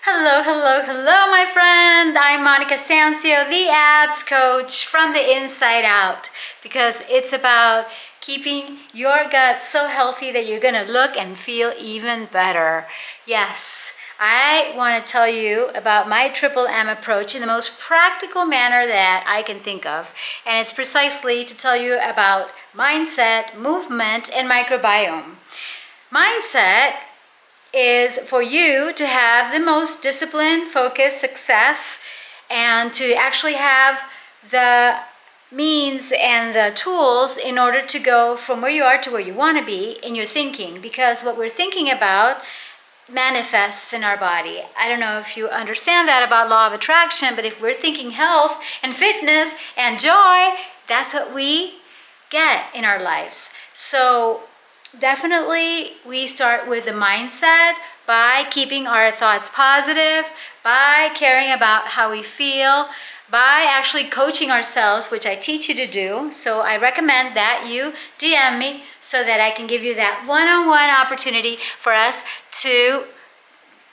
Hello, hello, hello, my friend. I'm Monica Sancio, the abs coach from the inside out, because it's about keeping your gut so healthy that you're going to look and feel even better. Yes, I want to tell you about my Triple M approach in the most practical manner that I can think of. And it's precisely to tell you about mindset, movement, and microbiome. Mindset is for you to have the most discipline, focus, success, and to actually have the means and the tools in order to go from where you are to where you want to be in your thinking, because what we're thinking about manifests in our body. I don't know if you understand that about law of attraction, but if we're thinking health and fitness and joy, that's what we get in our lives. So definitely, we start with the mindset by keeping our thoughts positive, by caring about how we feel, by actually coaching ourselves, which I teach you to do. So I recommend that you DM me so that I can give you that one-on-one opportunity for us to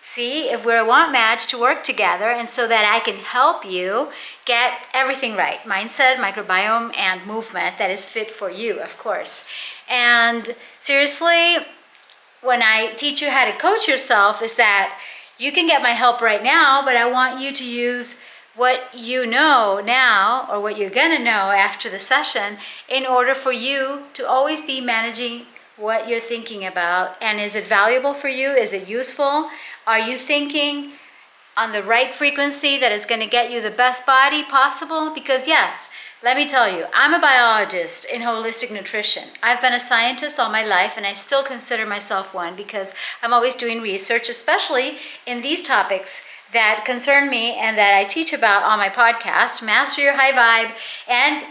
see if we're a want match to work together, and so that I can help you get everything right. Mindset, microbiome, and movement that is fit for you, of course. And seriously, when I teach you how to coach yourself, is that you can get my help right now, but I want you to use what you know now, or what you're gonna know after the session, in order for you to always be managing what you're thinking about. And is it valuable for you? Is it useful? Are you thinking on the right frequency that is going to get you the best body possible? Because yes, let me tell you, I'm a biologist in holistic nutrition. I've been a scientist all my life, and I still consider myself one, because I'm always doing research, especially in these topics that concern me and that I teach about on my podcast, Master Your High Vibe and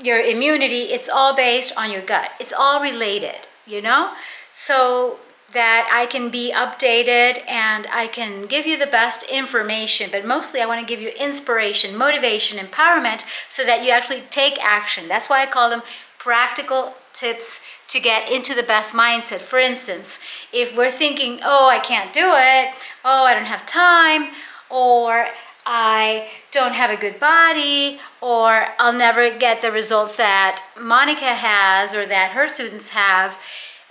your immunity. It's all based on your gut. It's all related, you know? So that I can be updated and I can give you the best information, but mostly I want to give you inspiration, motivation, empowerment, so that you actually take action. That's why I call them practical tips to get into the best mindset. For instance, if we're thinking, oh, I can't do it, oh, I don't have time, or I don't have a good body, or I'll never get the results that Monica has or that her students have,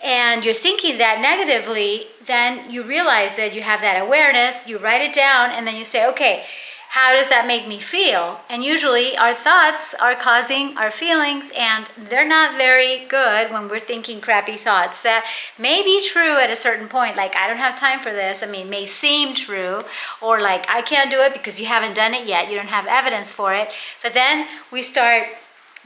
and you're thinking that negatively, then you realize that you have that awareness, you write it down, and then you say, okay, how does that make me feel? And usually our thoughts are causing our feelings, and they're not very good when we're thinking crappy thoughts that may be true at a certain point, like I don't have time for this. I mean, may seem true, or like I can't do it because you haven't done it yet, you don't have evidence for it. But then we start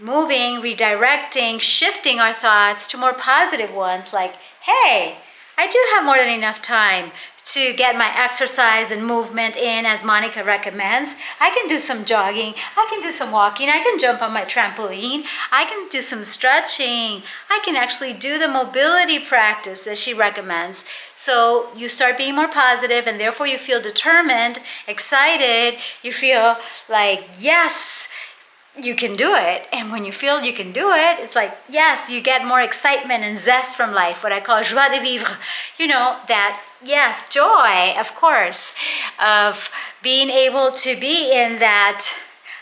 moving, redirecting, shifting our thoughts to more positive ones, like, hey, I do have more than enough time to get my exercise and movement in, as Monica recommends. I can do some jogging, I can do some walking, I can jump on my trampoline, I can do some stretching, I can actually do the mobility practice that she recommends. So you start being more positive, and therefore you feel determined, excited, you feel like, yes, you can do it. And when you feel you can do it, it's like, yes, you get more excitement and zest from life, what I call joie de vivre. You know, that, yes, joy, of course, of being able to be in that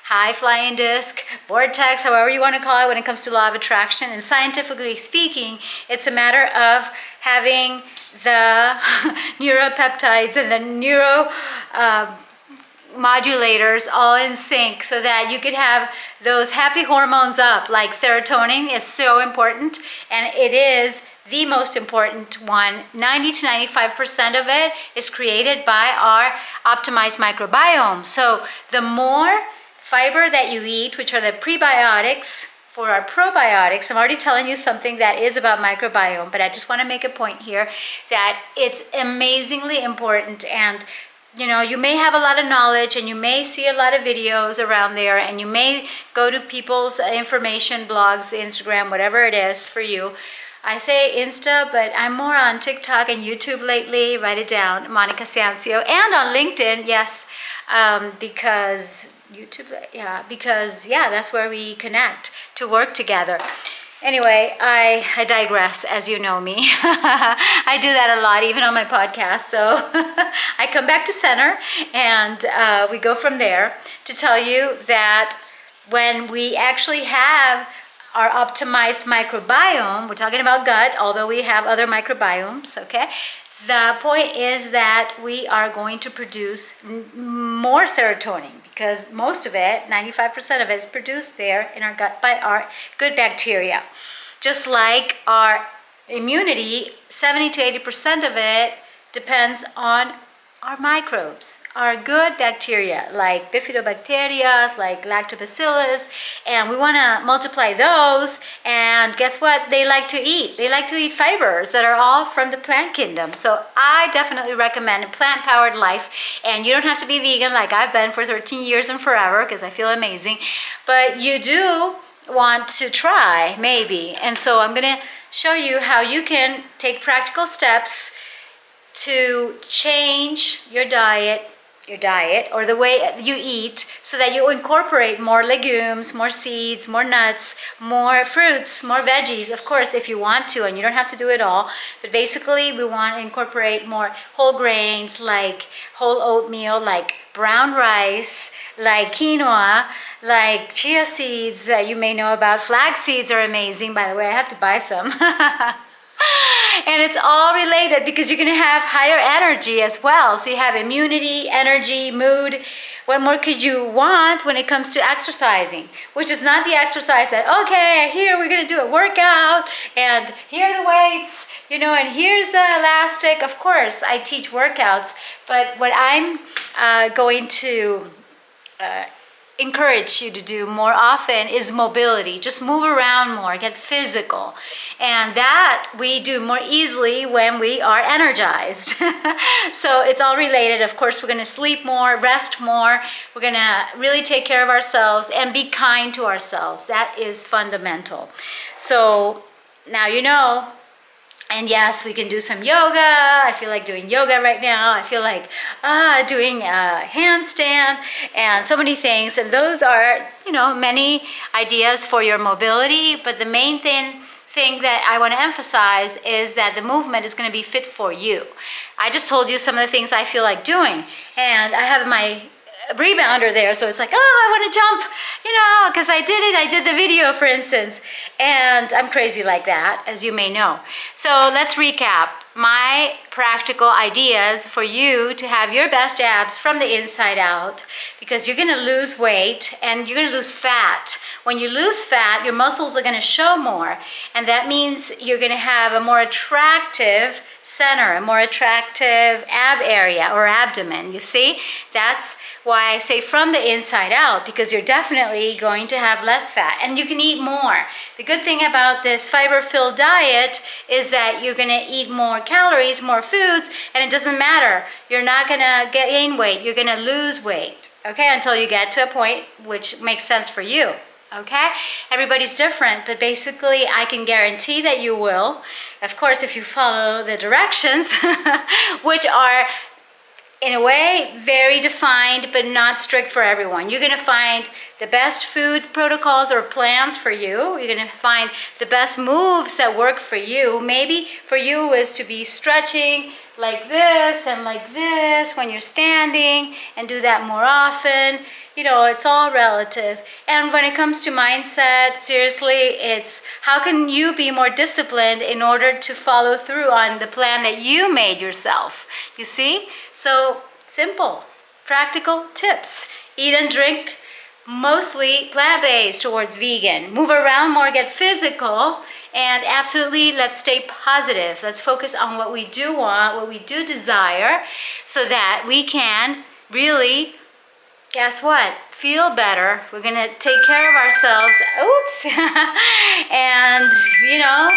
high flying disc, vortex, however you want to call it when it comes to law of attraction. And scientifically speaking, it's a matter of having the neuropeptides and the neuro modulators all in sync, so that you could have those happy hormones up. Like serotonin is so important, and it is the most important one. 90 to 95% of it is created by our optimized microbiome. So the more fiber that you eat, which are the prebiotics, for our probiotics, I'm already telling you something that is about microbiome, but I just want to make a point here that it's amazingly important. And you know, you may have a lot of knowledge, and you may see a lot of videos around there, and you may go to people's information blogs, Instagram, whatever it is for you. I say Insta, but I'm more on TikTok and YouTube lately. Write it down, Monica Sancio, and on LinkedIn, yes, because YouTube, yeah, because yeah, that's where we connect to work together. Anyway, I digress, as you know me. I do that a lot, even on my podcast. So I come back to center, and we go from there to tell you that when we actually have our optimized microbiome, we're talking about gut, although we have other microbiomes, okay? The point is that we are going to produce more serotonin, because most of it, 95% of it, is produced there in our gut by our good bacteria. Just like our immunity, 70 to 80% of it depends on our microbes, our good bacteria, like bifidobacteria, like lactobacillus, and we want to multiply those. And guess what they like to eat? They like to eat fibers that are all from the plant kingdom. So I definitely recommend a plant-powered life, and you don't have to be vegan like I've been for 13 years and forever, because I feel amazing, but you do want to try, maybe. And so I'm going to show you how you can take practical steps to change your diet or the way you eat, so that you incorporate more legumes, more seeds, more nuts, more fruits, more veggies, of course, if you want to, and you don't have to do it all. But basically, we want to incorporate more whole grains, like whole oatmeal, like brown rice, like quinoa, like chia seeds that you may know about. Flax seeds are amazing, by the way. I have to buy some. And it's all related, because you're going to have higher energy as well. So you have immunity, energy, mood. What more could you want when it comes to exercising? Which is not the exercise that, okay, here we're going to do a workout, and here are the weights, you know, and here's the elastic. Of course, I teach workouts, but what I'm going to encourage you to do more often is mobility. Just move around more, get physical. And that we do more easily when we are energized. So it's all related. Of course, we're going to sleep more, rest more. We're going to really take care of ourselves and be kind to ourselves. That is fundamental. So now you know. And yes, we can do some yoga. I feel like doing yoga right now. I feel like doing a handstand and so many things. And those are, you know, many ideas for your mobility. But the main thing that I want to emphasize is that the movement is going to be fit for you. I just told you some of the things I feel like doing. And I have my rebounder there, so it's like, oh, I want to jump, you know, because I did the video, for instance, and I'm crazy like that, as you may know. So let's recap my practical ideas for you to have your best abs from the inside out, because you're going to lose weight and you're going to lose fat. When you lose fat, your muscles are going to show more, and that means you're going to have a more attractive center, a more attractive ab area or abdomen. You see, that's why I say from the inside out, because you're definitely going to have less fat and you can eat more. The good thing about this fiber-filled diet is that you're going to eat more calories, more foods, and it doesn't matter. You're not going to gain weight, you're going to lose weight, okay, until you get to a point which makes sense for you. Okay? Everybody's different, but basically I can guarantee that you will. Of course, if you follow the directions, which are in a way very defined but not strict for everyone. You're going to find the best food protocols or plans for you. You're going to find the best moves that work for you. Maybe for you is to be stretching like this and like this when you're standing, and do that more often. You know, it's all relative. And when it comes to mindset, seriously, it's how can you be more disciplined in order to follow through on the plan that you made yourself? You see? So simple, practical tips. Eat and drink mostly plant-based towards vegan. Move around more, get physical, and absolutely let's stay positive. Let's focus on what we do want, what we do desire, so that we can really, guess what? Feel better. We're going to take care of ourselves. Oops. And, you know,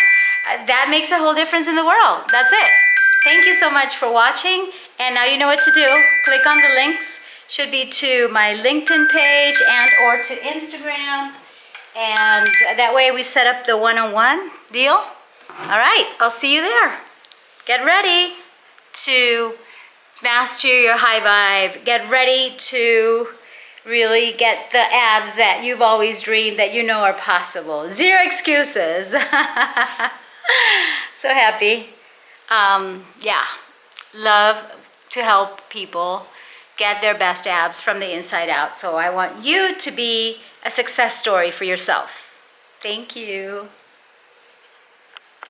that makes a whole difference in the world. That's it. Thank you so much for watching. And now you know what to do. Click on the links. Should be to my LinkedIn page and or to Instagram. And that way we set up the one-on-one deal. All right. I'll see you there. Get ready to master your high vibe. Get ready to really get the abs that you've always dreamed that you know are possible. Zero excuses. So happy. Yeah, love to help people get their best abs from the inside out. So I want you to be a success story for yourself. Thank you.